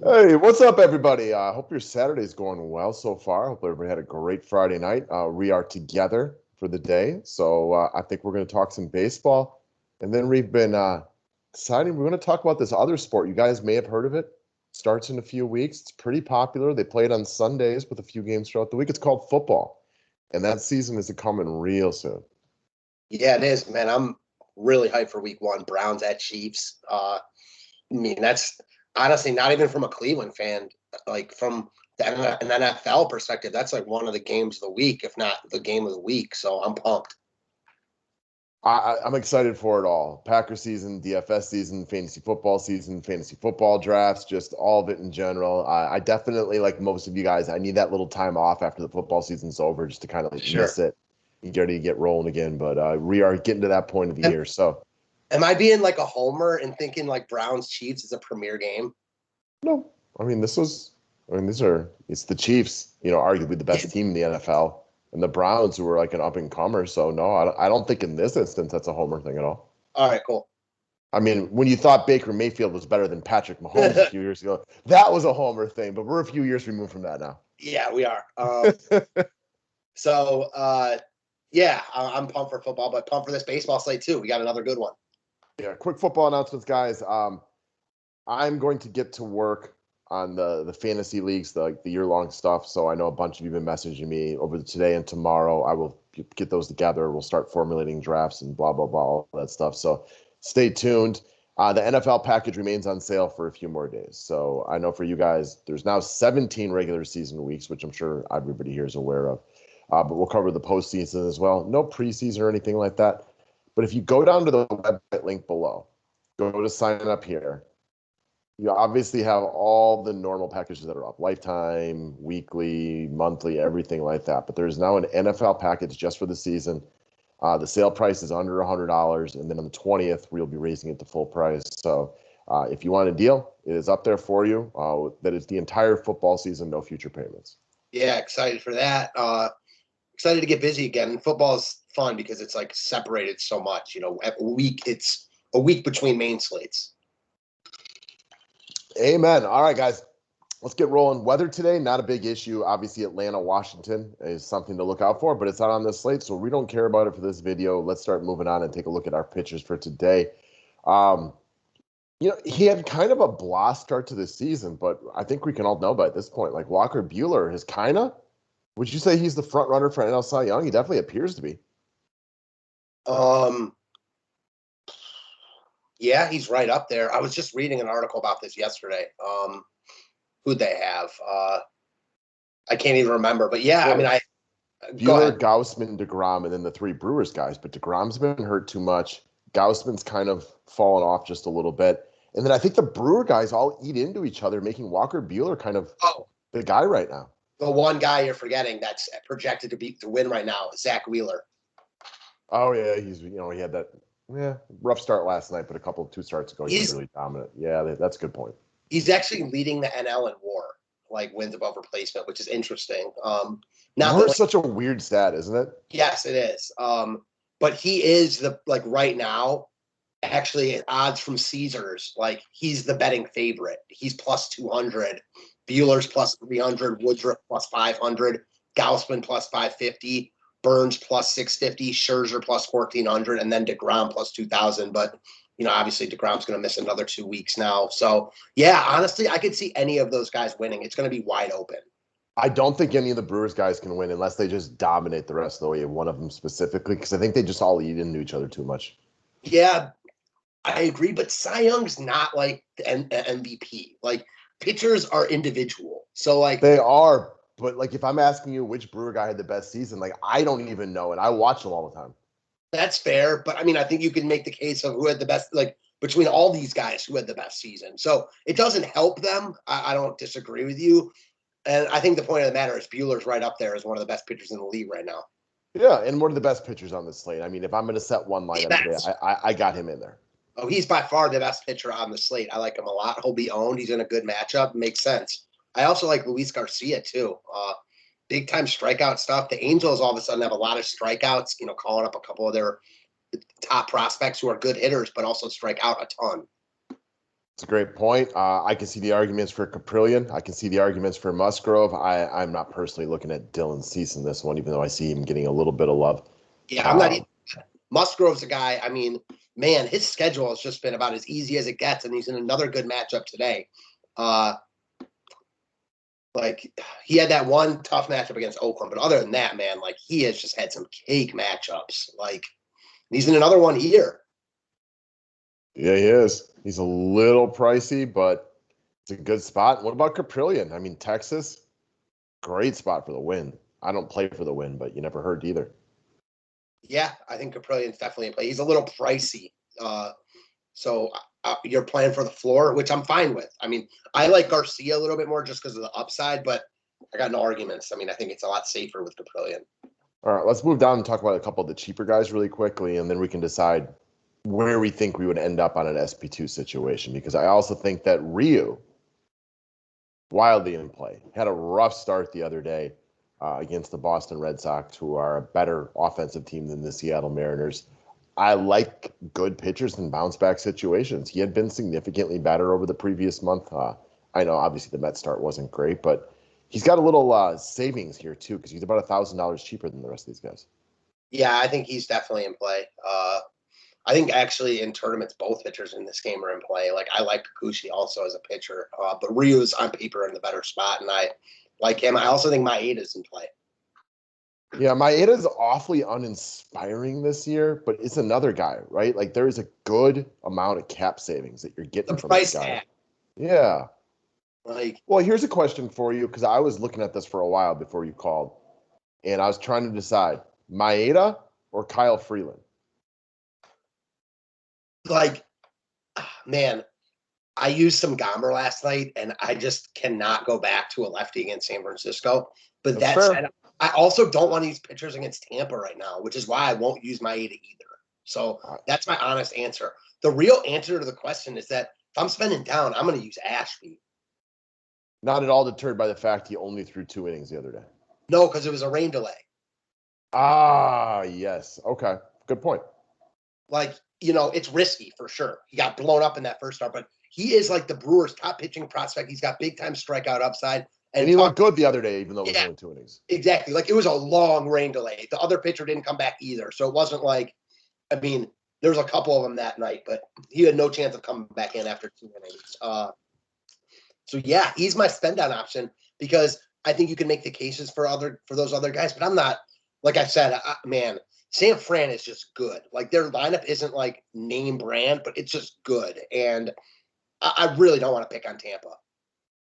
Hey, what's up, everybody? I hope your Saturday's going well so far. Hope everybody had a great Friday night. We are together for the day, so I think we're going to talk some baseball, and then we've been deciding we're going to talk about this other sport. You guys may have heard of it. Starts in a few weeks. It's pretty popular. They play it on Sundays with a few games throughout the week. It's called football, and that season is coming real soon. Yeah, it is, man. I'm really hyped for week one. Browns at Chiefs. That's honestly not even from a Cleveland fan, like from an NFL perspective, that's like one of the games of the week, if not the game of the week. So I'm pumped. I'm excited for it all. Packer season, DFS season, fantasy football drafts, just all of it in general. I definitely, like most of you guys, I need that little time off after the football season's over just to kind of like miss Sure. it and get ready to get rolling again. But we are getting to that point of the Am, year. So, am I being like a homer and thinking like Browns Chiefs is a premier game? no, I mean, it's the Chiefs, arguably the best team in the NFL, and the Browns, who are like an up and comer. So, no, I don't think in this instance that's a homer thing at all. All right, cool. I mean, when you thought Baker Mayfield was better than Patrick Mahomes a few years ago, that was a homer thing, but we're a few years removed from that now. Yeah, we are. So yeah, I'm pumped for football, but pumped for this baseball slate too. We got another good one. Yeah, quick football announcements, guys. I'm going to get to work on the fantasy leagues, the year-long stuff. So I know a bunch of you have been messaging me over today and tomorrow. I will get those together. We'll start formulating drafts and blah, blah, blah, all that stuff. So stay tuned. The NFL package remains on sale for a few more days. So I know for you guys, there's now 17 regular season weeks, which I'm sure everybody here is aware of. But we'll cover the postseason as well. No preseason or anything like that. But if you go down to the website link below, go to sign up here. You obviously have all the normal packages that are up, lifetime, weekly, monthly, everything like that. But there's now an NFL package just for the season. The sale price is under $100, and then on the 20th, we'll be raising it to full price. So if you want a deal, it is up there for you. That is the entire football season, no future payments. Yeah, excited for that. Excited to get busy again. Football is fun because it's like separated so much. It's a week between main slates. Amen. All right, guys, let's get rolling. Weather today, not a big issue. Obviously, Atlanta, Washington is something to look out for, but it's not on this slate, so we don't care about it for this video. Let's start moving on and take a look at our pitchers for today. He had kind of a blah start to the season, but I think we can all know by this point, like Walker Buehler is kind of. Would you say he's the front runner for NL Cy Young? He definitely appears to be. Yeah, he's right up there. I was just reading an article about this yesterday. Who'd they have? I can't even remember, but yeah, Well, I mean, go Buehler, ahead. Gaussman, DeGrom, and then the three Brewers guys. But DeGrom's been hurt too much. Gaussman's kind of fallen off just a little bit. And then I think the Brewer guys all eat into each other, making Walker Buehler kind of Oh, the guy right now. the one guy you're forgetting that's projected to win right now is Zach Wheeler. Oh yeah, he had that rough start last night, but two starts ago he was He's really dominant. Yeah, that's a good point. he's actually leading the NL in WAR, like wins above replacement, which is interesting. Not WAR that is like such a weird stat, isn't it? yes, it is. But he is the like right now. Actually, odds from Caesars, like he's the betting favorite. He's plus 200. Bueller's plus 300. Woodruff plus 500. Gaussman plus 550. Burns plus 650. Scherzer plus 1400. And then DeGrom plus 2000. But, obviously DeGrom's going to miss another 2 weeks now. So, yeah, honestly, I could see any of those guys winning. It's going to be wide open. I don't think any of the Brewers guys can win unless they just dominate the rest of the way, one of them specifically, because I think they just all eat into each other too much. Yeah, I agree, but Cy Young's not like the MVP. Like pitchers are individual, so like They are, but like if I'm asking you which Brewer guy had the best season, like I don't even know, and I watch them all the time. that's fair. But I mean, I think you can make the case of who had the best, like between all these guys, who had the best season. So it doesn't help them. I don't disagree with you, and I think the point of the matter is Bueller's right up there as one of the best pitchers in the league right now. Yeah, and one of the best pitchers on this slate. I mean, if I'm going to set one The lineup today, best. I got him in there. Oh, he's by far the best pitcher on the slate. I like him a lot. He'll be owned. He's in a good matchup. Makes sense. I also like Luis Garcia too. Big time strikeout stuff. The Angels all of a sudden have a lot of strikeouts, calling up a couple of their top prospects who are good hitters, but also strike out a ton. It's a great point. I can see the arguments for Caprillion. I can see the arguments for Musgrove. I'm not personally looking at Dylan Cease in this one, even though I see him getting a little bit of love. Yeah, I'm not even. Musgrove's a guy, I mean, man, his schedule has just been about as easy as it gets, and he's in another good matchup today. Like, he had that one tough matchup against Oakland, but other than that, man, like, he has just had some cake matchups. Like, he's in another one here. Yeah, he is. He's a little pricey, but it's a good spot. What about Caprillion? I mean, Texas, great spot for the win. I don't play for the win, but you never heard either. Yeah, I think Caprillion's definitely in play. He's a little pricey. So you're playing for the floor, which I'm fine with. I mean, I like Garcia a little bit more just because of the upside, but I got no arguments. I mean, I think it's a lot safer with Caprillion. All right, let's move down and talk about a couple of the cheaper guys really quickly, and then we can decide where we think we would end up on an SP2 situation, because I also think that Ryu, wildly in play, had a rough start the other day against the Boston Red Sox, who are a better offensive team than the Seattle Mariners. I like good pitchers in bounce back situations. He had been significantly better over the previous month. I know obviously the Mets start wasn't great, but he's got a little savings here too, because he's about $1,000 cheaper than the rest of these guys. Yeah, I think he's definitely in play. I think actually in tournaments, both pitchers in this game are in play. Like, I like Kikuchi also as a pitcher, but Ryu's on paper in the better spot, and I like him. I also think Maeda's in play. Yeah, Maeda's awfully uninspiring this year, but it's another guy, right? Like, there is a good amount of cap savings that you're getting from this guy. Tag. Yeah. Like, well, here's a question for you, because I was looking at this for a while before you called, and I was trying to decide Maeda or Kyle Freeland. Like, man, I used some Gomber last night, and I just cannot go back to a lefty against San Francisco. But that said, I also don't want to use pitchers against Tampa right now, which is why I won't use Maeda either. So that's my honest answer. The real answer to the question is that if I'm spending down, I'm going to use Ashby. Not at all deterred by the fact he only threw 2 innings the other day. No, because it was a rain delay. Ah, yes. Okay. Good point. Like, it's risky for sure. He got blown up in that first start, but he is like the Brewers' top pitching prospect. He's got big time strikeout upside. And he looked good the other day, even though it was only 2 innings. Exactly. Like, it was a long rain delay. The other pitcher didn't come back either. So it wasn't like, I mean, there was a couple of them that night, but he had no chance of coming back in after 2 innings. So yeah, he's my spend down option, because I think you can make the cases for those other guys, but I'm not, like I said, man, San Fran is just good. Like, their lineup isn't like name brand, but it's just good. And I really don't want to pick on Tampa.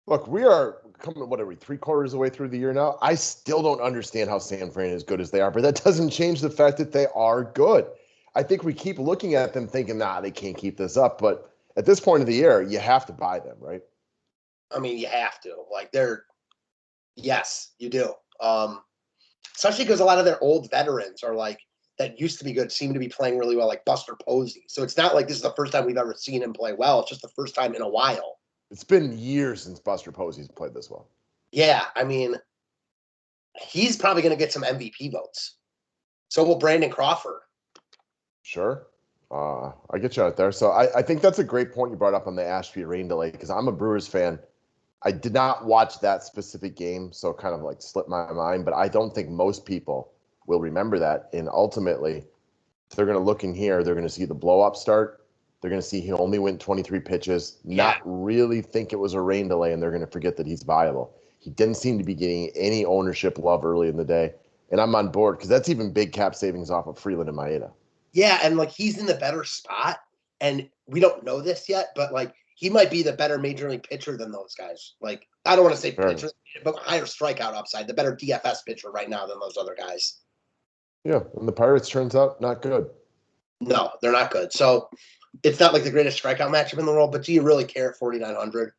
Look, we are coming, what are we, 3/4 of the way through the year now? I still don't understand how San Fran is good as they are, but that doesn't change the fact that they are good. I think we keep looking at them thinking, they can't keep this up. But at this point of the year, you have to buy them, right? I mean, you have to. Like, yes, you do. Especially because a lot of their old veterans are like, that used to be good, seem to be playing really well, like Buster Posey. So it's not like this is the first time we've ever seen him play well. It's just the first time in a while. It's been years since Buster Posey's played this well. Yeah, I mean, he's probably going to get some MVP votes. So will Brandon Crawford. Sure. I get you out there. So I think that's a great point you brought up on the Ashby rain delay, because I'm a Brewers fan. I did not watch that specific game, so kind of like slipped my mind, but I don't think most people will remember that. And ultimately, they're going to look in here, they're going to see the blow-up start. They're going to see he only went 23 pitches, not really think it was a rain delay, and they're going to forget that he's viable. He didn't seem to be getting any ownership love early in the day, and I'm on board, because that's even big cap savings off of Freeland and Maeda. Yeah, and like, he's in the better spot, and we don't know this yet, but like, he might be the better major league pitcher than those guys. Like, I don't want to say pitcher, but higher strikeout upside, the better DFS pitcher right now than those other guys. Yeah, and the Pirates turns out not good. No, they're not good. So it's not like the greatest strikeout matchup in the world, but do you really care at 4,900?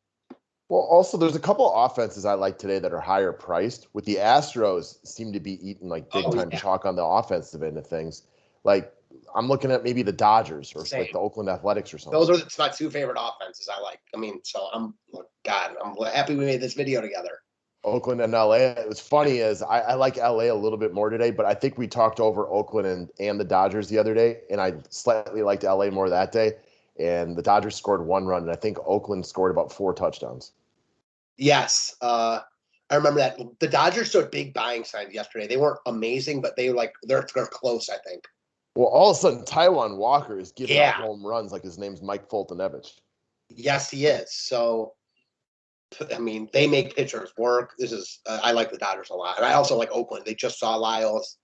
Well, also, there's a couple of offenses I like today that are higher priced. With the Astros, seem to be eating like big time chalk on the offensive end of things. Like, I'm looking at maybe the Dodgers or like the Oakland Athletics or something. Those are my 2 favorite offenses I like. I mean, so I'm happy we made this video together. Oakland and LA. It was funny is I like LA a little bit more today, but I think we talked over Oakland and the Dodgers the other day, and I slightly liked LA more that day. and the Dodgers scored 1 run, and I think Oakland scored about 4 touchdowns. Yes. I remember that. The Dodgers showed big buying signs yesterday. They weren't amazing, but they're close, I think. Well, all of a sudden, Taijuan Walker is giving up Yeah. home runs like his name's Mike Fultonevich. Yes, he is. So, I mean, they make pitchers work. I like the Dodgers a lot. And I also like Oakland. They just saw Lyles.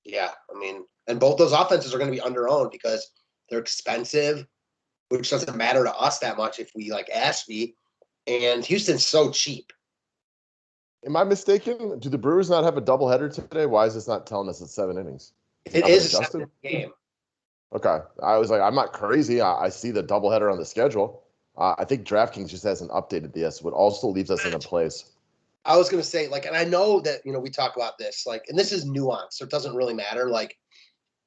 Yeah, I mean, and both those offenses are going to be under-owned because they're expensive, which doesn't matter to us that much if we like Ashby. And Houston's so cheap. Am I mistaken? Do the Brewers not have a doubleheader today? Why is this not telling us it's 7 innings? It is a 7-inning game. Okay. I was like, I'm not crazy. I see the doubleheader on the schedule. I think DraftKings just hasn't updated this, but also leaves us in a place. I was going to say, and I know that, we talk about this, and this is nuance, so it doesn't really matter.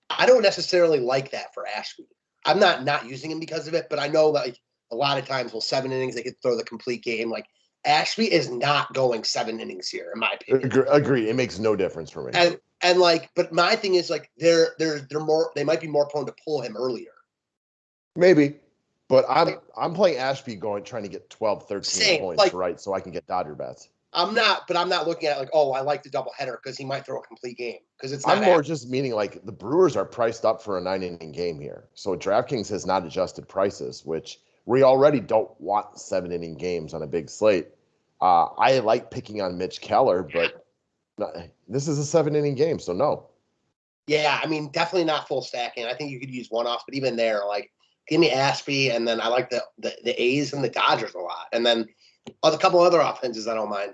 I don't necessarily like that for Ashby. I'm not using him because of it, but I know that a lot of times, 7 innings, they could throw the complete game. Ashby is not going 7 innings here, in my opinion. Agree. It makes no difference for me. But my thing is they might be more prone to pull him earlier. Maybe. But I'm playing Ashby trying to get 12, 13 points, right? So I can get Dodger bats. I'm not looking at I like the doubleheader because he might throw a complete game because it's not. I'm more just meaning the Brewers are priced up for a 9-inning game here. So DraftKings has not adjusted prices, which we already don't want 7-inning games on a big slate. I like picking on Mitch Keller, but this is a 7-inning game, so no. Yeah, I mean, definitely not full stacking. I think you could use one-offs, but even there, give me Ashby, and then I like the A's and the Dodgers a lot. And then a couple other offenses I don't mind.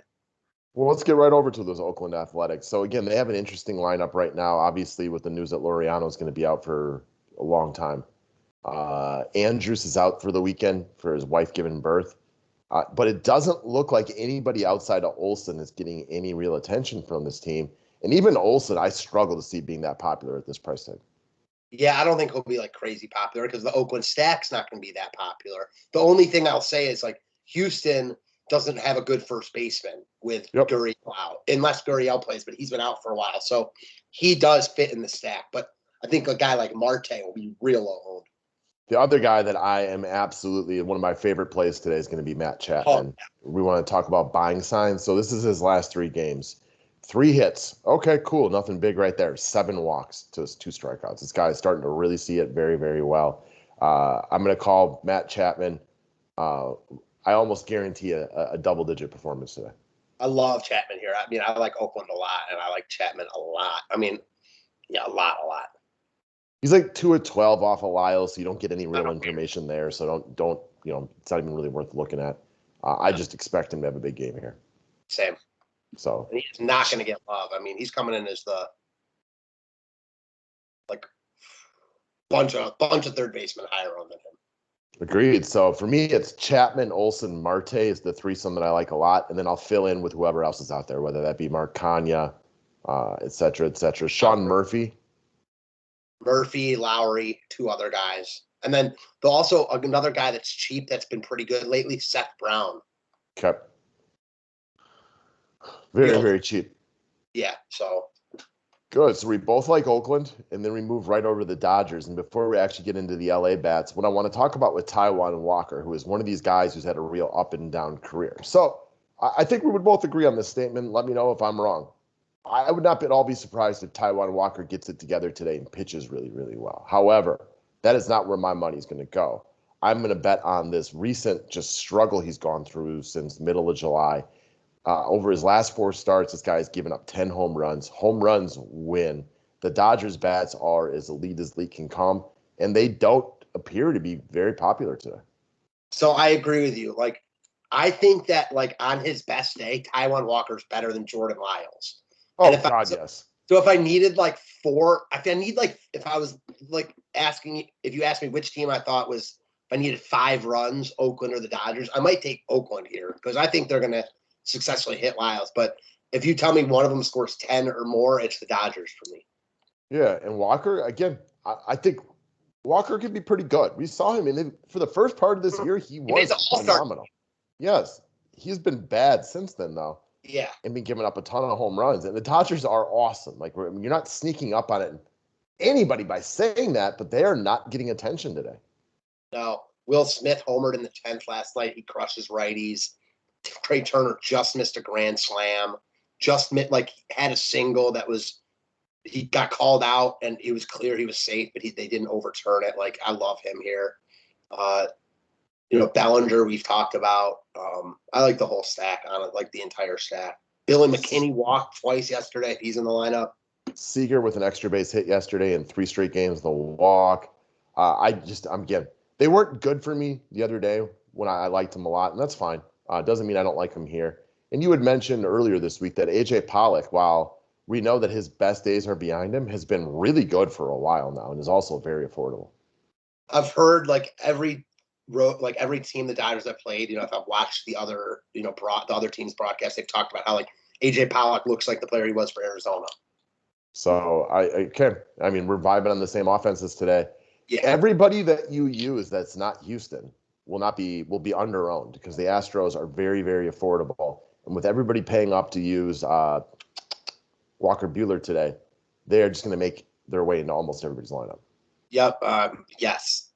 Well, let's get right over to those Oakland Athletics. So, again, they have an interesting lineup right now, obviously, with the news that Laureano is going to be out for a long time. Andrews is out for the weekend for his wife giving birth. But it doesn't look like anybody outside of Olsen is getting any real attention from this team. And even Olsen, I struggle to see being that popular at this price tag. Yeah, I don't think he'll be crazy popular because the Oakland stack's not going to be that popular. The only thing I'll say is Houston doesn't have a good first baseman with Gurriel out, unless Gurriel plays, but he's been out for a while. So he does fit in the stack. But I think a guy like Marte will be real low owned. The other guy that I am absolutely one of my favorite plays today is going to be Matt Chapman. We want to talk about buying signs. So this is his last 3 games. 3 hits. Okay, cool. Nothing big right there. 7 walks to his 2 strikeouts. This guy is starting to really see it very, very well. I'm going to call Matt Chapman. I almost guarantee a double-digit performance today. I love Chapman here. I mean, I like Oakland a lot, and I like Chapman a lot. I mean, yeah, a lot. He's 2 of 12 off of Lyles, so you don't get any real information there. So don't it's not even really worth looking at. I just expect him to have a big game here. Same. So and he's not going to get love. I mean, he's coming in as the bunch of third basemen higher on than him. Agreed. So for me, it's Chapman, Olsen, Marte is the threesome that I like a lot, and then I'll fill in with whoever else is out there, whether that be Mark Kanya, et cetera, et cetera. Sean Murphy, Lowry, 2 other guys, and then also another guy that's cheap that's been pretty good lately, Seth Brown. Okay. Very, very cheap. Yeah. So. Good. So we both like Oakland, and then we move right over to the Dodgers. And before we actually get into the LA bats, what I want to talk about with Taijuan Walker, who is one of these guys who's had a real up and down career. So I think we would both agree on this statement. Let me know if I'm wrong. I would not at all be surprised if Taijuan Walker gets it together today and pitches really, really well. However, that is not where my money's going to go. I'm going to bet on this recent just struggle he's gone through since middle of July. Over his last 4 starts, this guy has given up 10 home runs. Home runs win. The Dodgers' bats are as elite as elite can come, and they don't appear to be very popular today. So I agree with you. I think that on his best day, Taijuan Walker's better than Jordan Lyles. Oh, yes. So if I needed 4, if I was asking, if you asked me which team I thought was, if I needed 5 runs, Oakland or the Dodgers, I might take Oakland here because I think they're going to successfully hit Lyles. But if you tell me one of them scores 10 or more, it's the Dodgers for me. Yeah, and Walker, again, I think Walker could be pretty good. We saw him for the first part of this year, he was phenomenal. Yes, he's been bad since then, though. Yeah. And been giving up a ton of home runs. And the Dodgers are awesome. You're not sneaking up on anybody by saying that, but they are not getting attention today. No. Will Smith homered in the 10th last night. He crushes righties. Trey Turner just missed a grand slam. Had a single that was he got called out and it was clear he was safe, but they didn't overturn it. Like, I love him here. Bellinger we've talked about. I like the whole stack on it, like the entire stack. Billy McKinney walked twice yesterday. He's in the lineup. Seager with an extra base hit yesterday in 3 straight games, the walk. They weren't good for me the other day when I liked him a lot, and that's fine. Doesn't mean I don't like him here. And you had mentioned earlier this week that A.J. Pollock, while we know that his best days are behind him, has been really good for a while now and is also very affordable. I've heard every team the Dodgers have played, if I've watched the other, the other team's broadcast, they've talked about how A.J. Pollock looks like the player he was for Arizona. So we're vibing on the same offenses today. Yeah. Everybody that you use that's not Houston will be under-owned because the Astros are very, very affordable. And with everybody paying up to use Walker Buehler today, they're just going to make their way into almost everybody's lineup. Yep. Yes.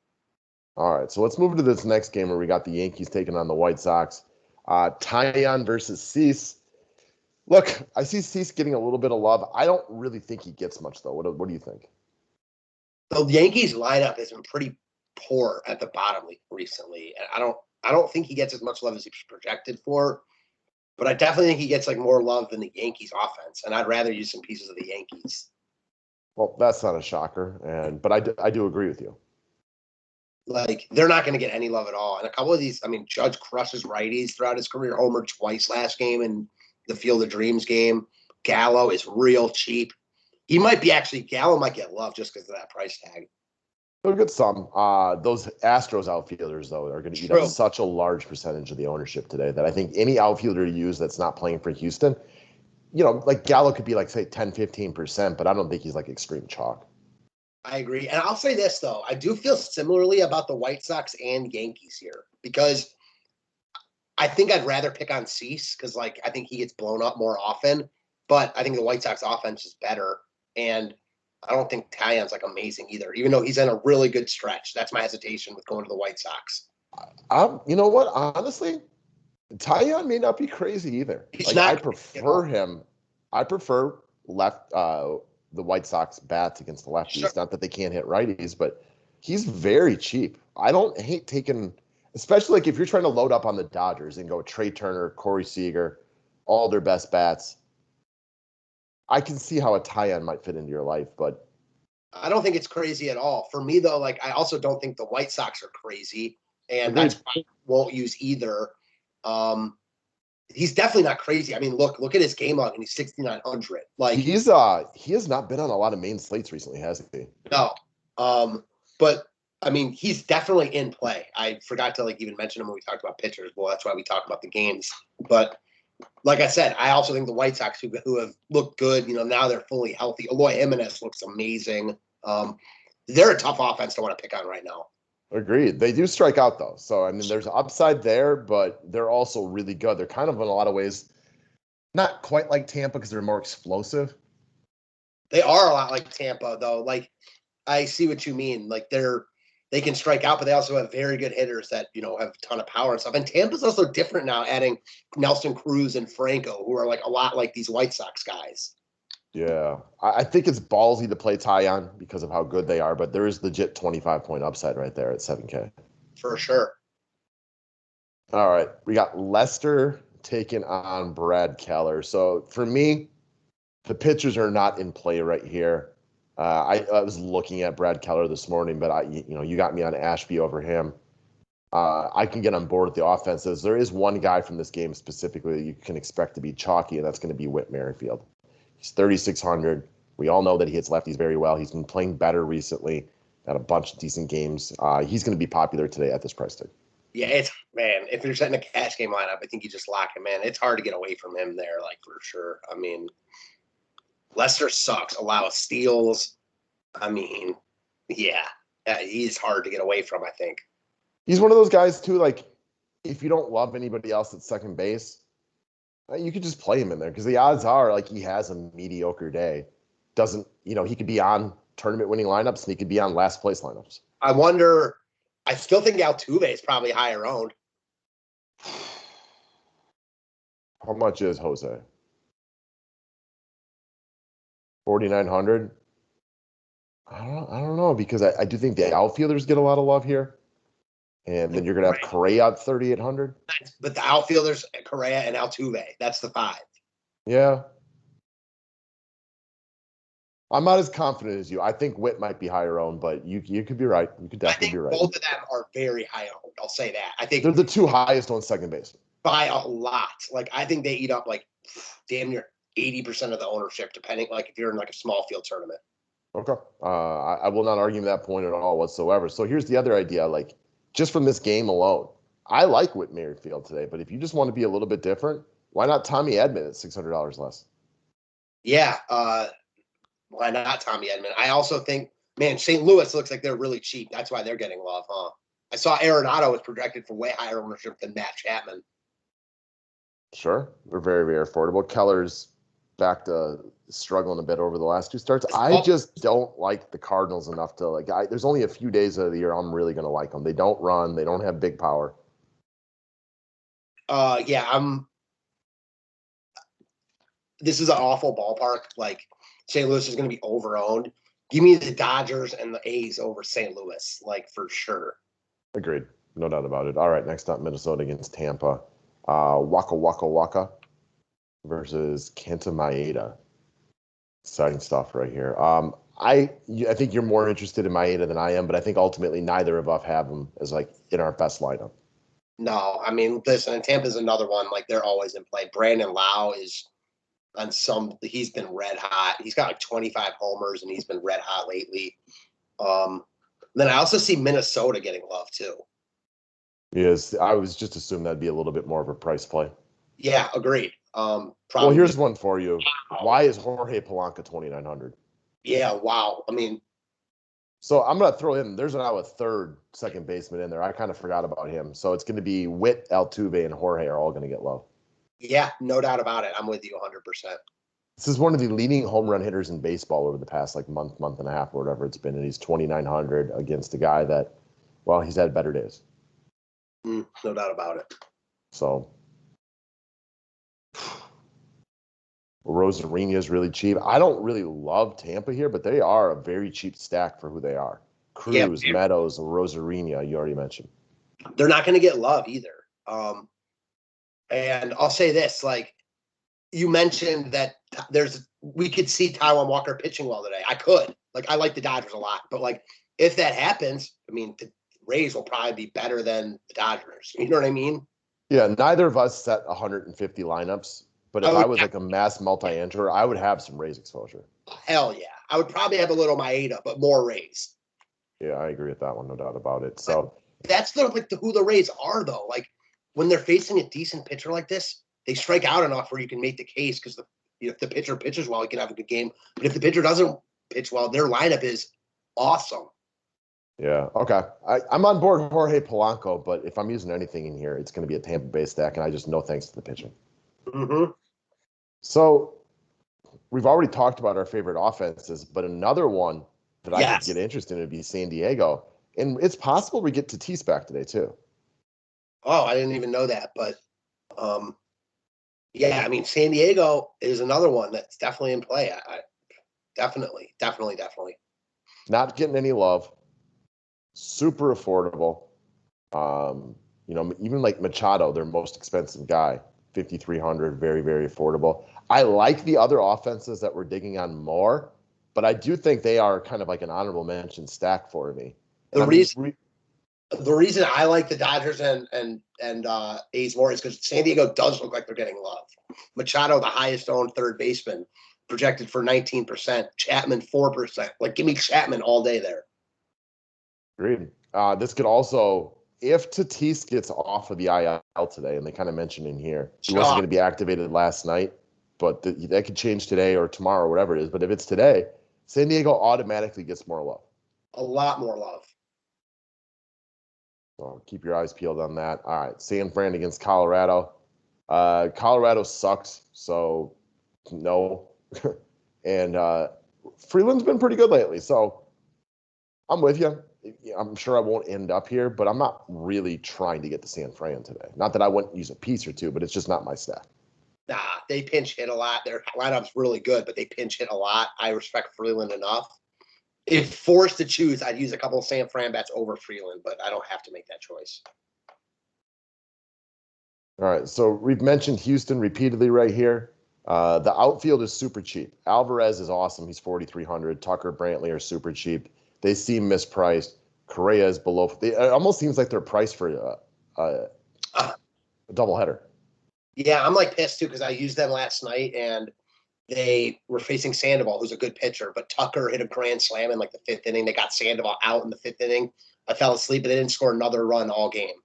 All right. So let's move to this next game where we got the Yankees taking on the White Sox. Taillon versus Cease. Look, I see Cease getting a little bit of love. I don't really think he gets much, though. What do you think? The Yankees lineup has been pretty poor at the bottom recently. And I don't think he gets as much love as he's projected for, but I definitely think he gets more love than the Yankees offense. And I'd rather use some pieces of the Yankees. Well, that's not a shocker. But I do agree with you. They're not going to get any love at all. And a couple of these, Judge crushes righties throughout his career, homered twice last game in the Field of Dreams game. Gallo is real cheap. Gallo might get love just because of that price tag. They'll get some. Those Astros outfielders, though, are going to eat up such a large percentage of the ownership today that I think any outfielder you use that's not playing for Houston, Gallo could be say 10, 15%, but I don't think he's extreme chalk. I agree. And I'll say this, though. I do feel similarly about the White Sox and Yankees here because I think I'd rather pick on Cease because, I think he gets blown up more often. But I think the White Sox offense is better. And I don't think Taillon's amazing either, even though he's in a really good stretch. That's my hesitation with going to the White Sox. You know what? Honestly, Taillon may not be crazy either. I prefer him. I prefer the White Sox bats against the lefties. Sure. Not that they can't hit righties, but he's very cheap. I don't hate taking, especially if you're trying to load up on the Dodgers and go Trey Turner, Corey Seager, all their best bats. I can see how a Taillon might fit into your life, but I don't think it's crazy at all. For me, though, I also don't think the White Sox are crazy, and Agreed. That's why I won't use either. He's definitely not crazy. Look at his game log, and he's 6,900. He has not been on a lot of main slates recently, has he? No. But he's definitely in play. I forgot to even mention him when we talked about pitchers. Well, that's why we talk about the games. But like I said, I also think the White Sox who have looked good, now they're fully healthy. Eloy Jimenez looks amazing. They're a tough offense to want to pick on right now. Agreed. They do strike out, though. So, there's an upside there, but they're also really good. They're kind of, in a lot of ways, not quite like Tampa because they're more explosive. They are a lot like Tampa, though. I see what you mean. They can strike out, but they also have very good hitters that, have a ton of power and stuff. And Tampa's also different now, adding Nelson Cruz and Franco, who are a lot like these White Sox guys. Yeah. I think it's ballsy to play Taillon because of how good they are, but there is legit 25-point upside right there at 7K. For sure. All right. We got Lester taking on Brad Keller. So for me, the pitchers are not in play right here. I was looking at Brad Keller this morning, but you got me on Ashby over him. I can get on board with the offenses. There is one guy from this game specifically that you can expect to be chalky, and that's going to be Whit Merrifield. He's 3,600. We all know that he hits lefties very well. He's been playing better recently, had a bunch of decent games. He's going to be popular today at this price tag. Yeah, if you're setting a cash game lineup, I think you just lock him in. It's hard to get away from him there, for sure. Lester sucks. Allows steals. He's hard to get away from, I think. He's one of those guys, too, if you don't love anybody else at second base, you could just play him in there because the odds are, he has a mediocre day. He could be on tournament-winning lineups and he could be on last-place lineups. I I still think Altuve is probably higher owned. How much is Jose? 4,900. I don't know because I do think the outfielders get a lot of love here, and then you're gonna have Correa at 3,800. But the outfielders, Correa and Altuve, that's the 5. Yeah. I'm not as confident as you. I think Witt might be higher owned, but you could be right. You could definitely be right. Both of them are very high owned. I'll say that. I think they're the 2 highest on second base by a lot. Like I think they eat up like damn near 80% of the ownership, depending like if you're in like a small field tournament. Okay. I will not argue that point at all whatsoever. So here's the other idea. Like just from this game alone, I like Whit Merrifield today, but if you just want to be a little bit different, why not Tommy Edman at $600 less? Yeah. Why not Tommy Edman? I also think, man, St. Louis looks like they're really cheap. That's why they're getting love, huh? I saw Arenado was projected for way higher ownership than Matt Chapman. Sure. They're very, very affordable. Keller's back to struggling a bit over the last 2 starts. I just don't like the Cardinals enough to like. There's only a few days of the year I'm really going to like them. They don't run. They don't have big power. Yeah, this is an awful ballpark. Like St. Louis is going to be overowned. Give me the Dodgers and the A's over St. Louis, like for sure. Agreed. No doubt about it. All right, next up, Minnesota against Tampa. Waka Waka Waka versus Kenta Maeda. Exciting stuff right here. I think you're more interested in Maeda than I am, but I think ultimately neither of us have him as like in our best lineup. No, I mean, listen, and Tampa's another one. Like they're always in play. Brandon Lau is on he's been red hot. He's got like 25 homers and he's been red hot lately. Then I also see Minnesota getting love too. Yes, I was just assuming that'd be a little bit more of a price play. Yeah, agreed. Well, here's one for you. Why is Jorge Polanco 2,900? Yeah, wow. I mean, so I'm gonna throw in. There's now a third second baseman in there. I kind of forgot about him. So it's going to be Witt, Altuve, and Jorge are all going to get love. Yeah, no doubt about it. I'm with you 100%. This is one of the leading home run hitters in baseball over the past like month and a half or whatever it's been, and he's 2,900 against a guy that, well, he's had better days. No doubt about it. So Rosarina is really cheap. I don't really love Tampa here, but they are a very cheap stack for who they are. Cruz, Meadows, Rosarina, you already mentioned. They're not going to get love either. And I'll say this, like you mentioned that we could see Taijuan Walker pitching well today. I could. Like I like the Dodgers a lot, but like if that happens, I mean, the Rays will probably be better than the Dodgers. You know what I mean? Yeah, neither of us set 150 lineups. But if I was like a mass multi-entrer, I would have some Rays exposure. Hell yeah. I would probably have a little Maeda, but more Rays. Yeah, I agree with that one, no doubt about it. So that's who the Rays are, though. Like when they're facing a decent pitcher like this, they strike out enough where you can make the case because if the pitcher pitches well, he can have a good game. But if the pitcher doesn't pitch well, their lineup is awesome. Yeah, okay. I'm on board Jorge Polanco, but if I'm using anything in here, it's going to be a Tampa Bay stack, and I just no thanks to the pitching. Mm-hmm. So we've already talked about our favorite offenses, but another one that I could get interested in would be San Diego. And it's possible we get to Tatis back today, too. Oh, I didn't even know that. But, yeah, I mean, San Diego is another one that's definitely in play. Definitely. Not getting any love. Super affordable. Even like Machado, their most expensive guy, 5,300, very, very affordable. I like the other offenses that we're digging on more, but I do think they are kind of like an honorable mention stack for me. The reason I like the Dodgers and A's more is because San Diego does look like they're getting love. Machado, the highest owned third baseman, projected for 19%. Chapman, 4%. Like, give me Chapman all day there. Agreed. This could also, if Tatis gets off of the IL today, and they kind of mentioned in here, he wasn't going to be activated last night, but that could change today or tomorrow or whatever it is. But if it's today, San Diego automatically gets more love. A lot more love. So keep your eyes peeled on that. All right, San Fran against Colorado. Colorado sucks, so no. And Freeland's been pretty good lately, so I'm with you. I'm sure I won't end up here, but I'm not really trying to get to San Fran today. Not that I wouldn't use a piece or two, but it's just not my stack. Nah, they pinch hit a lot. Their lineup's really good, but they pinch hit a lot. I respect Freeland enough. If forced to choose, I'd use a couple of San Fran bets over Freeland, but I don't have to make that choice. All right, so we've mentioned Houston repeatedly right here. The outfield is super cheap. Alvarez is awesome. He's 4,300. Tucker, Brantley are super cheap. They seem mispriced. Correa is below. It almost seems like they're priced for a doubleheader. Yeah, I'm like pissed too because I used them last night and they were facing Sandoval, who's a good pitcher, but Tucker hit a grand slam in like the 5th inning. They got Sandoval out in the 5th inning. I fell asleep, but they didn't score another run all game.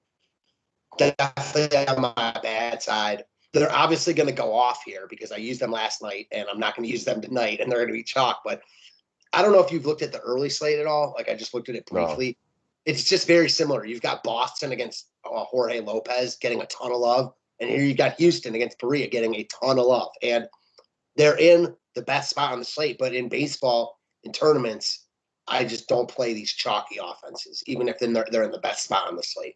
Definitely on my bad side. They're obviously going to go off here because I used them last night and I'm not going to use them tonight and they're going to be chalk. But I don't know if you've looked at the early slate at all. Like I just looked at it briefly. No. It's just very similar. You've got Boston against Jorge Lopez getting a ton of love. And here you got Houston against Perea getting a ton of love. And they're in the best spot on the slate. But in baseball, in tournaments, I just don't play these chalky offenses, even if they're in the best spot on the slate.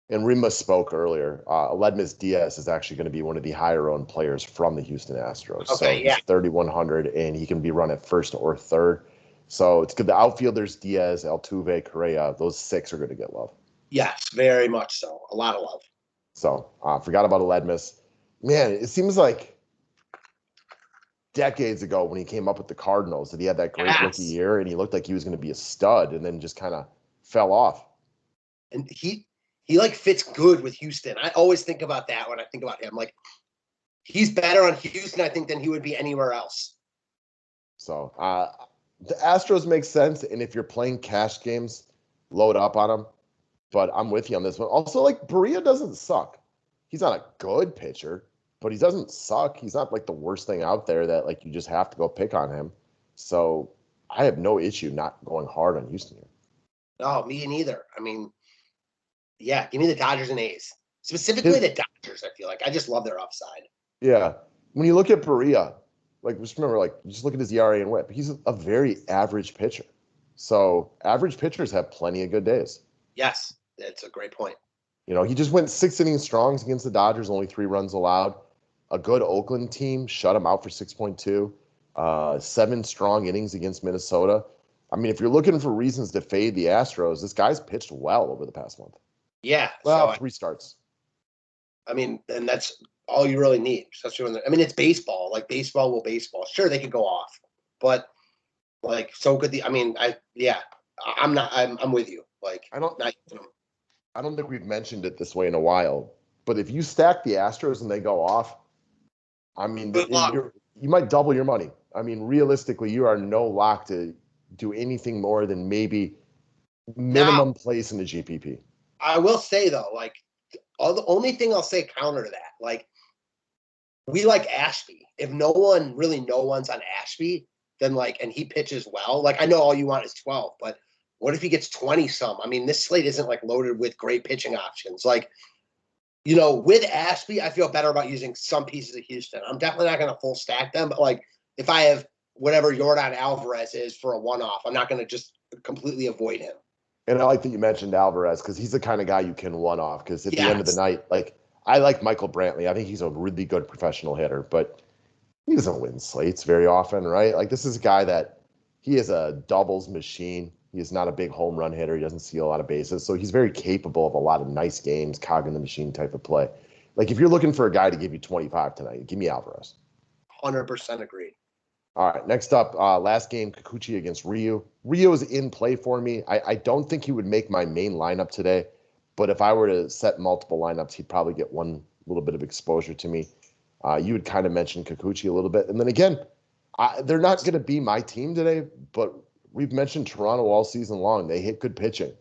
And Rima spoke earlier. Aledmys Diaz is actually going to be one of the higher-owned players from the Houston Astros. Okay, so he's 3,100, and he can be run at first or third. So it's good. The outfielders, Diaz, Altuve, Correa, those 6 are going to get love. Yes, very much so. A lot of love. So forgot about Aledmys. Man, it seems like decades ago when he came up with the Cardinals that he had that great rookie year, and he looked like he was going to be a stud, and then just kind of fell off. And he like fits good with Houston. I always think about that when I think about him. Like he's better on Houston, I think, than he would be anywhere else. So the Astros make sense, and if you're playing cash games, load up on them. But I'm with you on this one. Also, like Perea doesn't suck. He's not a good pitcher, but he doesn't suck. He's not like the worst thing out there that like you just have to go pick on him. So I have no issue not going hard on Houston here. No, me neither. I mean, yeah, give me the Dodgers and A's. Specifically the Dodgers, I feel like. I just love their upside. Yeah. When you look at Perea, like just remember, like just look at his ERA and WHIP. He's a very average pitcher. So average pitchers have plenty of good days. Yes, that's a great point. You know, he just went 6 innings strongs against the Dodgers, only 3 runs allowed. A good Oakland team shut him out for 6.2. 7 strong innings against Minnesota. I mean, if you're looking for reasons to fade the Astros, this guy's pitched well over the past month. Yeah. Well, 3 starts. I mean, and that's all you really need, especially when it's baseball. Like baseball will baseball. Sure, they could go off, but like so could I'm with you. Like I don't think we've mentioned it this way in a while, but if you stack the Astros and they go off, I mean, you might double your money. I mean, realistically, you are no lock to do anything more than maybe minimum place in the GPP. I will say though, like the only thing I'll say counter to that, like we like Ashby. If no one's on Ashby, then like, and he pitches well, like I know all you want is 12, but what if he gets 20 some? I mean, this slate isn't like loaded with great pitching options. Like, you know, with Ashby, I feel better about using some pieces of Houston. I'm definitely not going to full stack them, but like if I have whatever Yordan Alvarez is for a one-off, I'm not going to just completely avoid him. And I like that you mentioned Alvarez because he's the kind of guy you can one-off because at the end of the night, like I like Michael Brantley. I think he's a really good professional hitter, but he doesn't win slates very often, right? Like this is a guy that he is a doubles machine. He is not a big home run hitter. He doesn't steal a lot of bases. So he's very capable of a lot of nice games, cog in the machine type of play. Like if you're looking for a guy to give you 25 tonight, give me Alvarez. 100% agreed. All right, next up, last game, Kikuchi against Ryu. Ryu is in play for me. I don't think he would make my main lineup today, but if I were to set multiple lineups, he'd probably get one little bit of exposure to me. You would kind of mention Kikuchi a little bit. And then again, they're not going to be my team today, but we've mentioned Toronto all season long. They hit good pitching.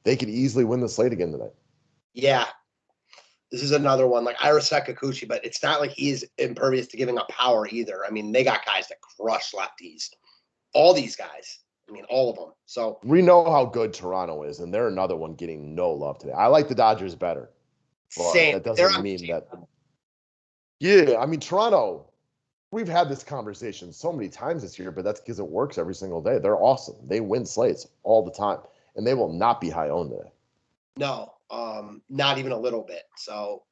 They could easily win the slate again tonight. Yeah. This is another one. Like, I respect Kikuchi, but it's not like he's impervious to giving up power either. I mean, they got guys that crush lefties. All these guys. I mean, all of them. So we know how good Toronto is, and they're another one getting no love today. I like the Dodgers better. But same. That doesn't mean that. Yeah, I mean, Toronto, we've had this conversation so many times this year, but that's because it works every single day. They're awesome. They win slates all the time. and they will not be high owned today. No, not even a little bit. So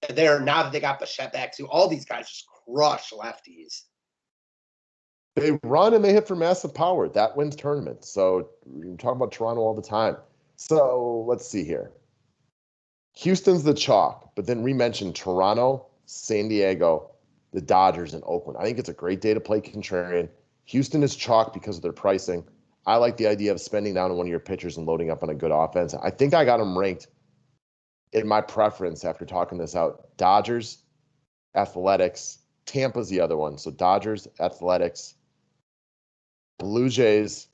they're now that they got Bichette back too, all these guys just crush lefties. They run and they hit for massive power. That wins tournaments. So we talk about Toronto all the time. So let's see here. Houston's the chalk, but then we mentioned Toronto, San Diego, the Dodgers, and Oakland. I think it's a great day to play contrarian. Houston is chalk because of their pricing. I like the idea of spending down on one of your pitchers and loading up on a good offense. I think I got them ranked in my preference after talking this out. Dodgers, Athletics, Tampa's the other one. So Dodgers, Athletics, Blue Jays,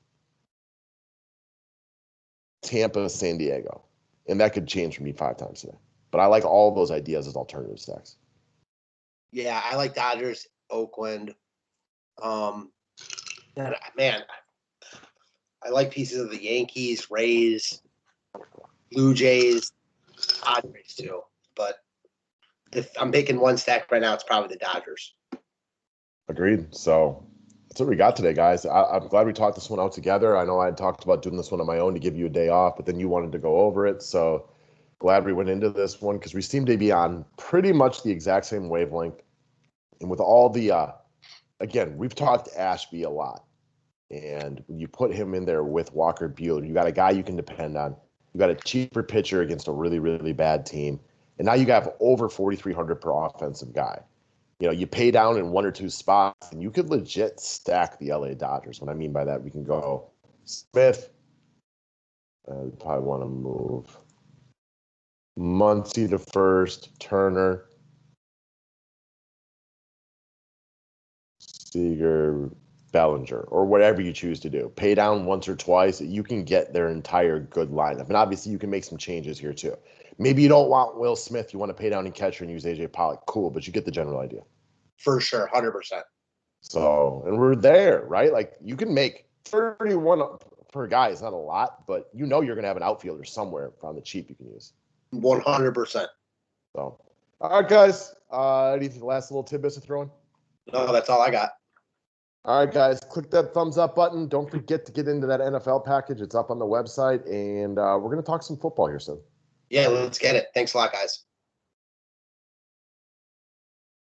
Tampa, San Diego. And that could change for me 5 times today. But I like all those ideas as alternative stacks. Yeah, I like Dodgers, Oakland. Man, I like pieces of the Yankees, Rays, Blue Jays, Padres too. But if I'm picking one stack right now, it's probably the Dodgers. Agreed. So that's what we got today, guys. I'm glad we talked this one out together. I know I had talked about doing this one on my own to give you a day off, but then you wanted to go over it. So glad we went into this one because we seem to be on pretty much the exact same wavelength. And with all the, again, we've talked Ashby a lot. And when you put him in there with Walker Buehler, you got a guy you can depend on. You got a cheaper pitcher against a really, really bad team. And now you got over 4,300 per offensive guy. You know, you pay down in 1 or 2 spots, and you could legit stack the LA Dodgers. What I mean by that, we can go Smith. Probably want to move Muncy to first, Turner, Seager, Bellinger, or whatever you choose to do. Pay down once or twice, you can get their entire good lineup. And obviously, you can make some changes here, too. Maybe you don't want Will Smith. You want to pay down in catcher and use A.J. Pollock. Cool, but you get the general idea. For sure, 100%. So, and we're there, right? Like, you can make 31 per guy. It's not a lot, but you know you're going to have an outfielder somewhere on the cheap you can use. 100%. So, all right, guys. Any last little tidbits to throw in? No, that's all I got. All right, guys, click that thumbs up button. Don't forget to get into that NFL package. It's up on the website, and we're going to talk some football here soon. Yeah, let's get it. Thanks a lot, guys.